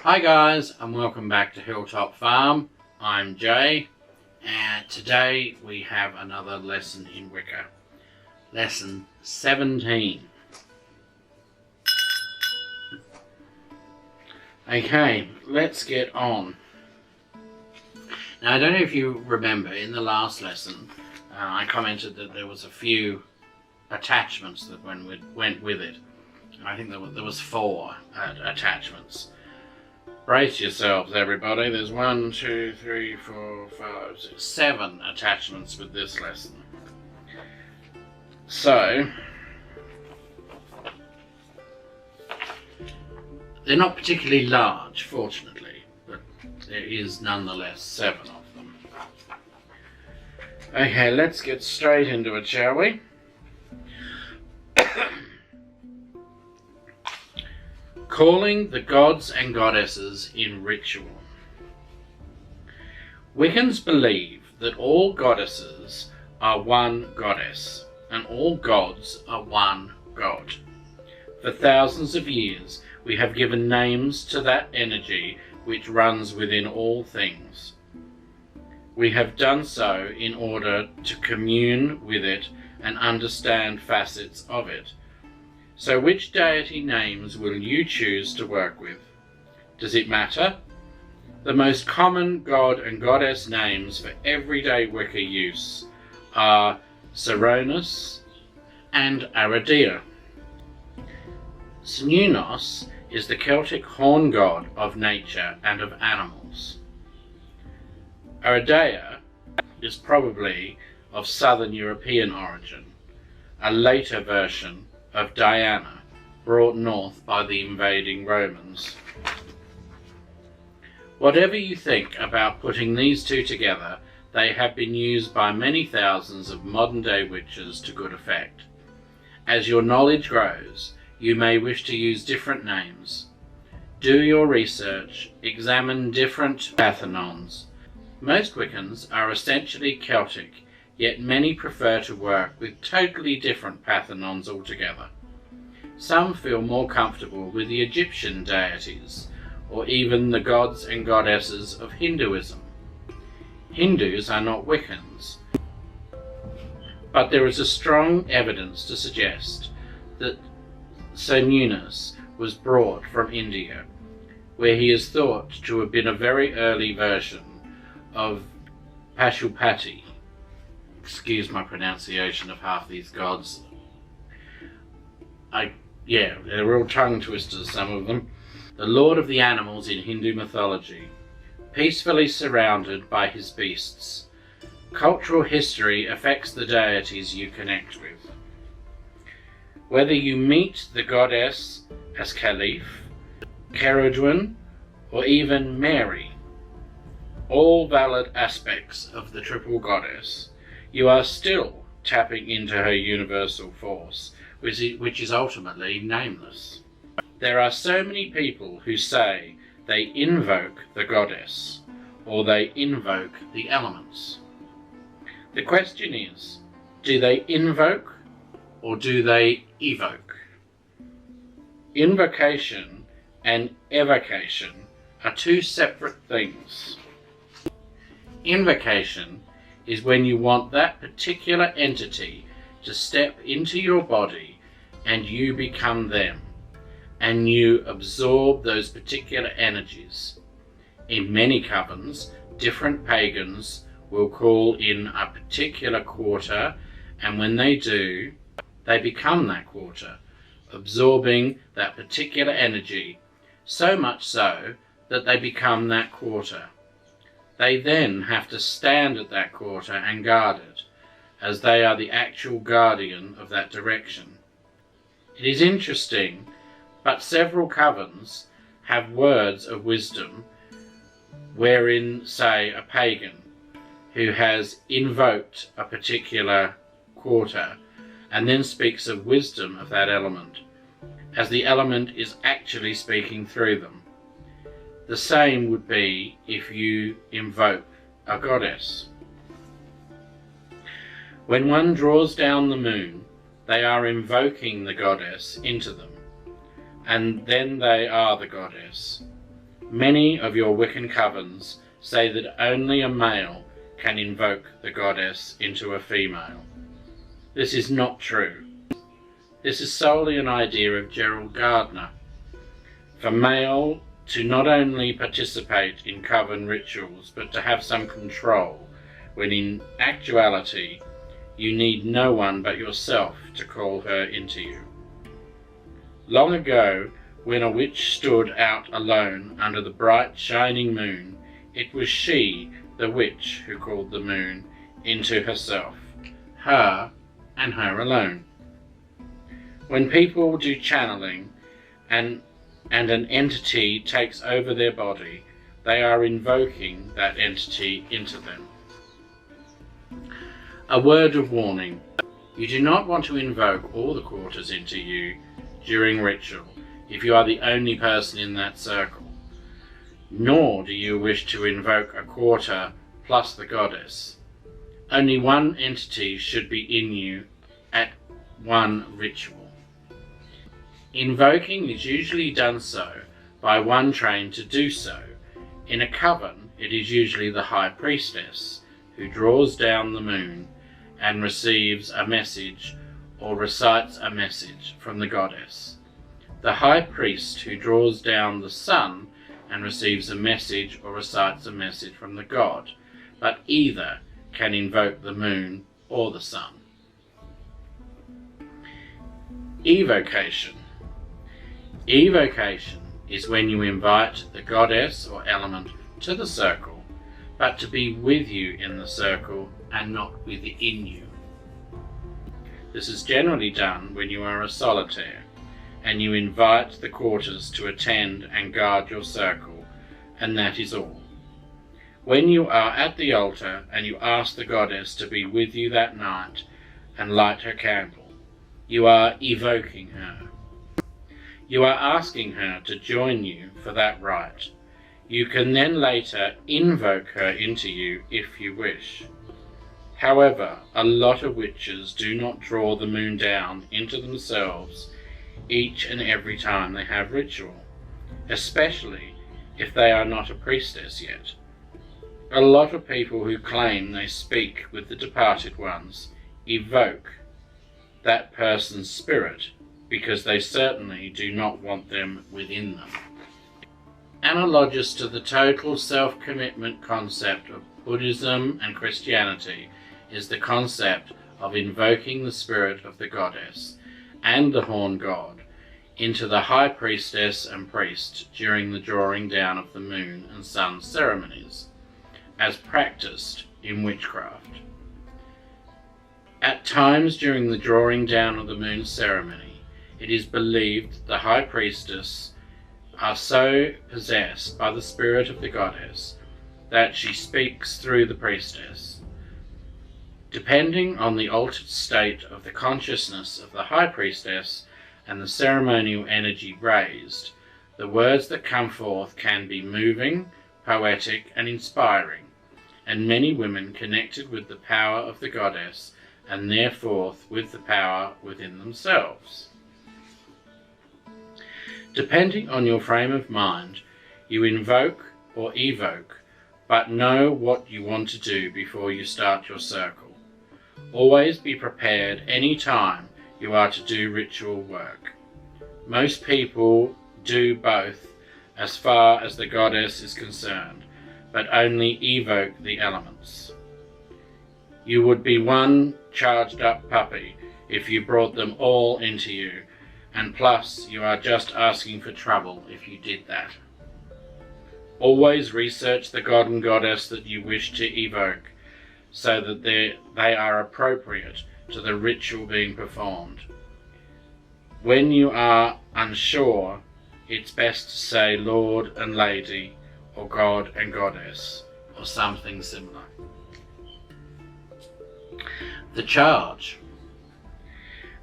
Hi guys, and welcome back to Hilltop Farm. I'm Jay, and today we have another lesson in Wicca. Lesson 17. Okay, let's get on. Now, I don't know if you remember, in the last lesson, I commented that there was a few attachments that went with it. I think there was 4 attachments. Brace yourselves, everybody. There's 1, 2, 3, 4, 5, 6, 7 attachments with this lesson. So, they're not particularly large, fortunately, but there is nonetheless 7 of them. Okay, let's get straight into it, shall we? Calling the gods and goddesses in ritual. Wiccans believe that all goddesses are one goddess, and all gods are one god. For thousands of years, we have given names to that energy which runs within all things. We have done so in order to commune with it and understand facets of it. So which deity names will you choose to work with? Does it matter? The most common god and goddess names for everyday Wicca use are Cernunnos and Aradea. Cernunnos is the Celtic horn god of nature and of animals. Aradea is probably of southern European origin, a later version of Diana, brought north by the invading Romans. Whatever you think about putting these two together, they have been used by many thousands of modern-day witches to good effect. As your knowledge grows, you may wish to use different names. Do your research, examine different pathanons. Most Wiccans are essentially Celtic, yet many prefer to work with totally different pathanons altogether. Some feel more comfortable with the Egyptian deities, or even the gods and goddesses of Hinduism. Hindus are not Wiccans, but there is a strong evidence to suggest that Cernunnos was brought from India, where he is thought to have been a very early version of Pashupati. Excuse my pronunciation of half these gods. They're real tongue twisters, some of them. The lord of the animals in Hindu mythology, peacefully surrounded by his beasts. Cultural history affects the deities you connect with. Whether you meet the goddess as Caliph, Cerridwen, or even Mary, all valid aspects of the triple goddess, you are still tapping into her universal force, which is ultimately nameless. There are so many people who say they invoke the goddess, or they invoke the elements. The question is, do they invoke, or do they evoke? Invocation and evocation are 2 separate things. Invocation is when you want that particular entity to step into your body and you become them, and you absorb those particular energies. In many covens, different pagans will call in a particular quarter, and when they do, they become that quarter, absorbing that particular energy, so much so that they become that quarter. They then have to stand at that quarter and guard it, as they are the actual guardian of that direction. It is interesting, but several covens have words of wisdom wherein, say, a pagan who has invoked a particular quarter and then speaks of wisdom of that element, as the element is actually speaking through them. The same would be if you invoke a goddess. When one draws down the moon, they are invoking the goddess into them, and then they are the goddess. Many of your Wiccan covens say that only a male can invoke the goddess into a female. This is not true. This is solely an idea of Gerald Gardner. For male to not only participate in coven rituals, but to have some control, when in actuality you need no one but yourself to call her into you. Long ago, when a witch stood out alone under the bright shining moon, it was she, the witch, who called the moon into herself, her and her alone. When people do channeling and an entity takes over their body, they are invoking that entity into them. A word of warning: you do not want to invoke all the quarters into you during ritual if you are the only person in that circle, nor do you wish to invoke a quarter plus the goddess. Only one entity should be in you at one ritual. Invoking is usually done so by one trained to do so. In a coven, it is usually the high priestess who draws down the moon and receives a message or recites a message from the goddess. The high priest who draws down the sun and receives a message or recites a message from the god, but either can invoke the moon or the sun. Evocation. Evocation is when you invite the goddess or element to the circle, but to be with you in the circle and not within you. This is generally done when you are a solitaire, and you invite the quarters to attend and guard your circle, and that is all. When you are at the altar and you ask the goddess to be with you that night and light her candle, you are evoking her. You are asking her to join you for that rite. You can then later invoke her into you if you wish. However, a lot of witches do not draw the moon down into themselves each and every time they have ritual, especially if they are not a priestess yet. A lot of people who claim they speak with the departed ones evoke that person's spirit because they certainly do not want them within them. Analogous to the total self-commitment concept of Buddhism and Christianity is the concept of invoking the spirit of the goddess and the horn god into the high priestess and priest during the drawing down of the moon and sun ceremonies, as practiced in witchcraft. At times during the drawing down of the moon ceremony, it is believed the high priestess are so possessed by the spirit of the goddess that she speaks through the priestess. Depending on the altered state of the consciousness of the high priestess and the ceremonial energy raised, the words that come forth can be moving, poetic, and inspiring, and many women connected with the power of the goddess and therefore with the power within themselves. Depending on your frame of mind, you invoke or evoke, but know what you want to do before you start your circle. Always be prepared any time you are to do ritual work. Most people do both as far as the goddess is concerned, but only evoke the elements. You would be one charged up puppy if you brought them all into you, and plus you are just asking for trouble if you did that. Always research the god and goddess that you wish to evoke so that they are appropriate to the ritual being performed. When you are unsure, it's best to say Lord and Lady, or God and Goddess, or something similar. The charge.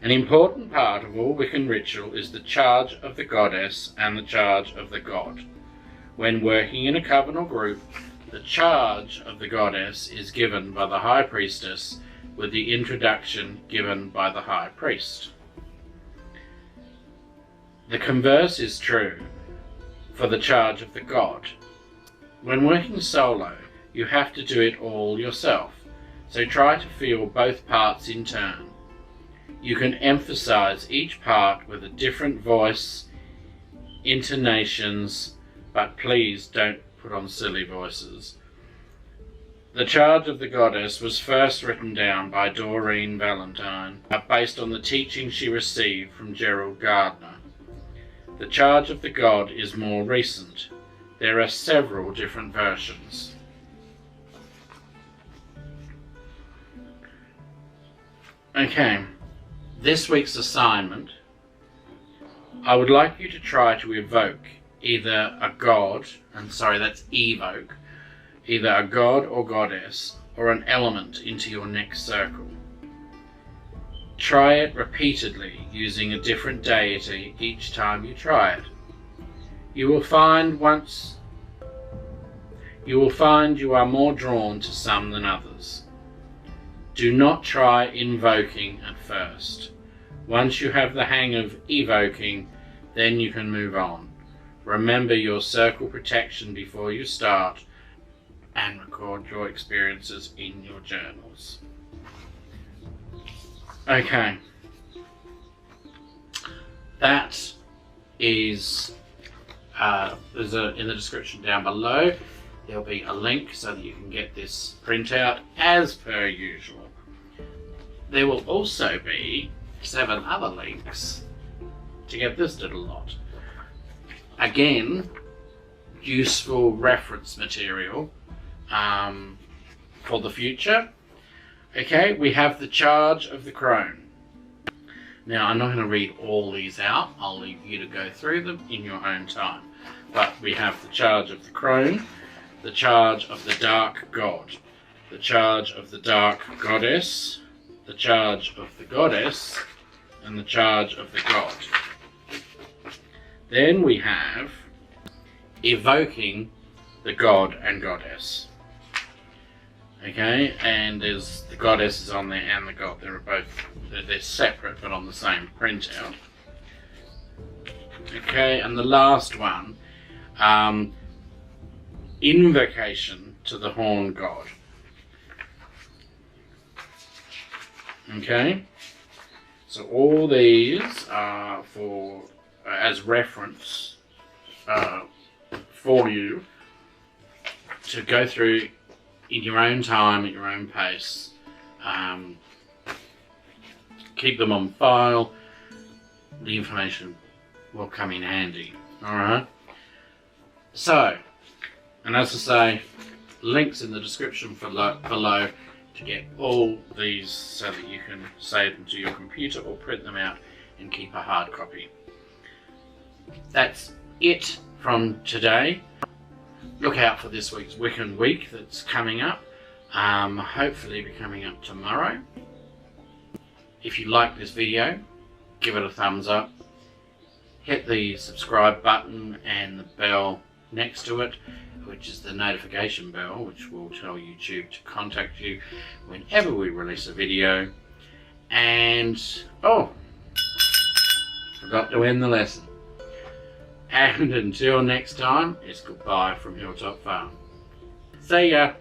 An important part of all Wiccan ritual is the charge of the goddess and the charge of the god. When working in a coven or group, the charge of the goddess is given by the high priestess with the introduction given by the high priest. The converse is true. for the charge of the god. When working solo, you have to do it all yourself, so try to feel both parts in turn. You can emphasize each part with a different voice, intonations, but please don't put on silly voices. The Charge of the Goddess was first written down by Doreen Valentine, based on the teaching she received from Gerald Gardner. The Charge of the God is more recent. There are several different versions. Okay, this week's assignment, I would like you to try to evoke either a god, and sorry, that's evoke, either a god or goddess or an element into your next circle. Try it repeatedly using a different deity each time you try it. You will find you are more drawn to some than others. Do not try invoking at first. Once you have the hang of evoking, then you can move on. Remember your circle protection before you start, and record your experiences in your journals. Okay, that is in the description down below. There'll be a link so that you can get this printout as per usual. There will also be 7 other links to get this little lot. Again, useful reference material for the future. Okay, we have the Charge of the Crone. Now, I'm not going to read all these out. I'll leave you to go through them in your own time. But we have the Charge of the Crone, the Charge of the Dark God, the Charge of the Dark Goddess, the Charge of the Goddess, and the Charge of the God. Then we have evoking the God and Goddess. Okay, and there's the Goddess is on there and the God. They're separate but on the same printout. Okay, and the last one, invocation to the Horn God. Okay, so all these are for as reference for you to go through in your own time, at your own pace. Keep them on file. The information will come in handy. Alright? So, and as I say, links in the description below to get all these so that you can save them to your computer or print them out and keep a hard copy. That's it from today. Look out for this week's Wiccan Week that's coming up. Hopefully be coming up tomorrow. If you like this video, give it a thumbs up. Hit the subscribe button and the bell next to it, which is the notification bell, which will tell YouTube to contact you whenever we release a video. And, oh, forgot to end the lesson. And until next time, it's goodbye from Hilltop Farm. See ya!